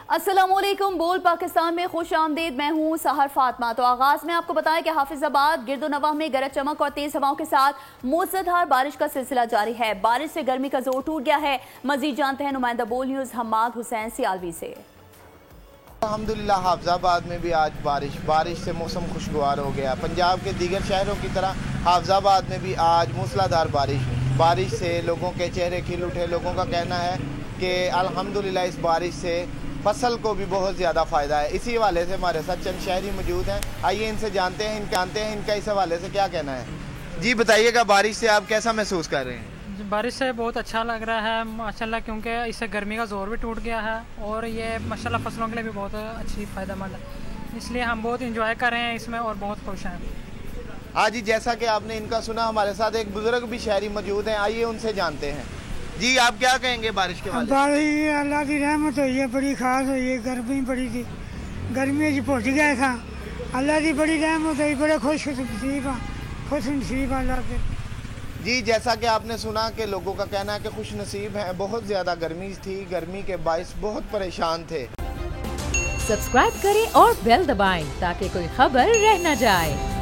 अस्सलामुअलैकुम, बोल पाकिस्तान में खुश आमदीद। मैं हूँ सहर फातिमा। तो आगाज में आपको बताएं कि हाफिजाबाद गिरदो नवाह में गरज चमक और तेज हवाओं के साथ मूसलाधार बारिश का सिलसिला जारी है। बारिश से गर्मी का जोर टूट गया है। मजीद जानते हैं नुमाइंदा बोल न्यूज हम्माद हुसैन सियालवी से। अल्हम्दुलिल्लाह हाफिजाबाद में भी आज बारिश से मौसम खुशगवार हो गया। पंजाब के दीगर शहरों की तरह हाफिजाबाद में भी आज मूसलाधार बारिश से लोगों के चेहरे खिल उठे। लोगों का कहना है कि अल्हम्दुलिल्लाह इस बारिश से फसल को भी बहुत ज़्यादा फ़ायदा है। इसी हवाले से हमारे साथ चंद शहरी मौजूद हैं। आइए इनसे जानते हैं इनका इस हवाले से क्या कहना है। जी बताइएगा, बारिश से आप कैसा महसूस कर रहे हैं? बारिश से बहुत अच्छा लग रहा है माशाल्लाह, क्योंकि इससे गर्मी का जोर भी टूट गया है और ये माशाल्लाह फसलों के लिए भी बहुत अच्छी फ़ायदेमंद है। इसलिए हम बहुत इंजॉय कर रहे हैं इसमें और बहुत खुश हैं। आज ही जैसा कि आपने इनका सुना, हमारे साथ एक बुजुर्ग भी शहरी मौजूद हैं। आइए उनसे जानते हैं। जी आप क्या कहेंगे बारिश के बारे में? बारिश अल्लाह की रहमत हुई है, बड़ी खास हुई है। गर्मी बड़ी थी, गर्मी भुज गया था। अल्लाह की बड़ी रहमत हुई, बड़े खुश नसीब अल्लाह के। जी जैसा कि आपने सुना कि लोगों का कहना है कि खुश नसीब हैं। बहुत ज़्यादा गर्मी थी, गर्मी के बायस बहुत परेशान थे। सब्सक्राइब करें और बेल दबाएं ताकि कोई खबर रह न जाए।